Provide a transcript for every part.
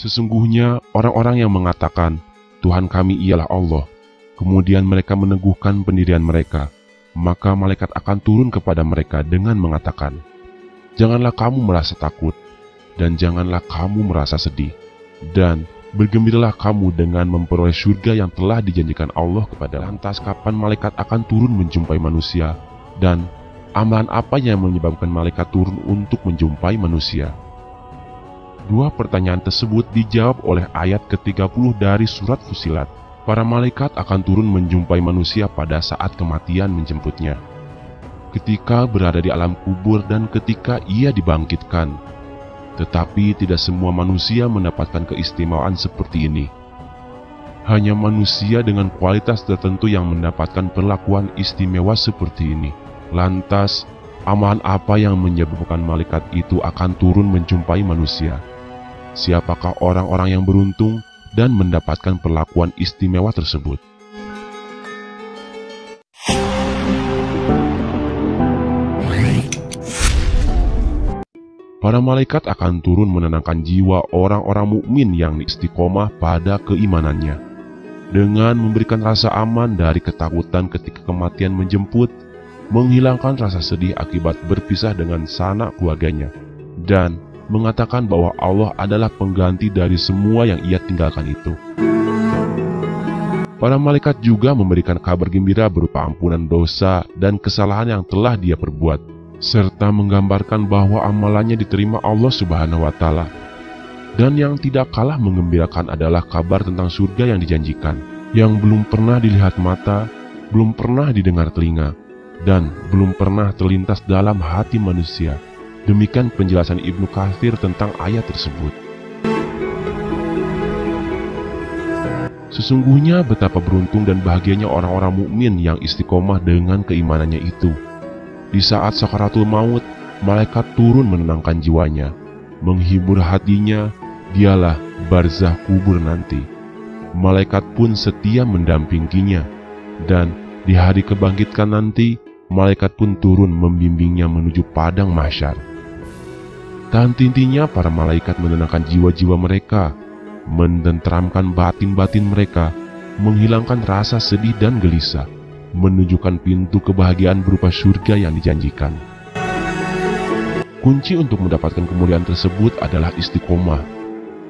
Sesungguhnya orang-orang yang mengatakan, Tuhan kami ialah Allah, kemudian mereka meneguhkan pendirian mereka, maka malaikat akan turun kepada mereka dengan mengatakan, janganlah kamu merasa takut, dan janganlah kamu merasa sedih, dan bergembiralah kamu dengan memperoleh surga yang telah dijanjikan Allah kepada. Lantas kapan malaikat akan turun menjumpai manusia, dan amalan apa yang menyebabkan malaikat turun untuk menjumpai manusia? Dua pertanyaan tersebut dijawab oleh ayat ke-30 dari surat Fussilat. Para malaikat akan turun menjumpai manusia pada saat kematian menjemputnya, ketika berada di alam kubur dan ketika ia dibangkitkan. Tetapi tidak semua manusia mendapatkan keistimewaan seperti ini. Hanya manusia dengan kualitas tertentu yang mendapatkan perlakuan istimewa seperti ini. Lantas, amalan apa yang menyebabkan malaikat itu akan turun menjumpai manusia? Siapakah orang-orang yang beruntung dan mendapatkan perlakuan istimewa tersebut? Para malaikat akan turun menenangkan jiwa orang-orang mukmin yang istiqomah pada keimanannya, dengan memberikan rasa aman dari ketakutan ketika kematian menjemput, menghilangkan rasa sedih akibat berpisah dengan sanak keluarganya, dan mengatakan bahwa Allah adalah pengganti dari semua yang ia tinggalkan itu. Para malaikat juga memberikan kabar gembira berupa ampunan dosa dan kesalahan yang telah dia perbuat, serta menggambarkan bahwa amalannya diterima Allah Subhanahu wa Ta'ala. Dan yang tidak kalah menggembirakan adalah kabar tentang surga yang dijanjikan, yang belum pernah dilihat mata, belum pernah didengar telinga, dan belum pernah terlintas dalam hati manusia. Demikian penjelasan Ibnu Katsir tentang ayat tersebut. Sesungguhnya betapa beruntung dan bahagianya orang-orang mukmin yang istiqomah dengan keimanannya itu. Di saat sakaratul maut, malaikat turun menenangkan jiwanya, menghibur hatinya, dialah barzah kubur nanti. Malaikat pun setia mendampinginya, dan di hari kebangkitan nanti, malaikat pun turun membimbingnya menuju padang mahsyar. Dan intinya para malaikat menenangkan jiwa-jiwa mereka, menenteramkan batin-batin mereka, menghilangkan rasa sedih dan gelisah, menunjukkan pintu kebahagiaan berupa surga yang dijanjikan. Kunci untuk mendapatkan kemuliaan tersebut adalah istiqomah.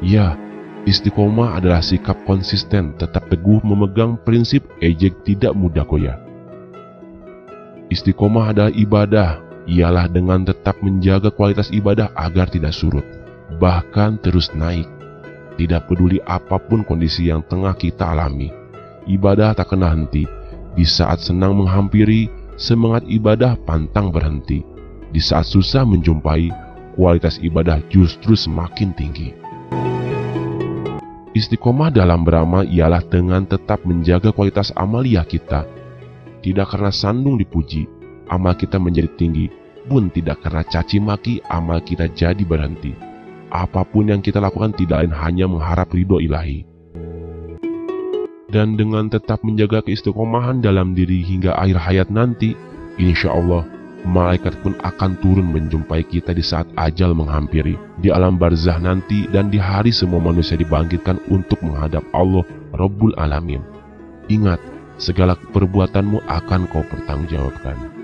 Ya, istiqomah adalah sikap konsisten tetap teguh memegang prinsip ejek tidak mudah goyah. Istiqomah adalah ibadah, ialah dengan tetap menjaga kualitas ibadah agar tidak surut, bahkan terus naik. Tidak peduli apapun kondisi yang tengah kita alami, ibadah tak kenal henti. Di saat senang menghampiri, semangat ibadah pantang berhenti. Di saat susah menjumpai, kualitas ibadah justru semakin tinggi. Istiqomah dalam beramal ialah dengan tetap menjaga kualitas amaliyah kita. Tidak karena sandung dipuji, amal kita menjadi tinggi, pun tidak karena caci maki, amal kita jadi berhenti. Apapun yang kita lakukan tidak lain hanya mengharap ridho ilahi. Dan dengan tetap menjaga keistiqomahan dalam diri hingga akhir hayat nanti, insya Allah, malaikat pun akan turun menjumpai kita di saat ajal menghampiri, di alam barzah nanti, dan di hari semua manusia dibangkitkan untuk menghadap Allah Rabbul Alamin. Ingat, segala perbuatanmu akan kau pertanggungjawabkan.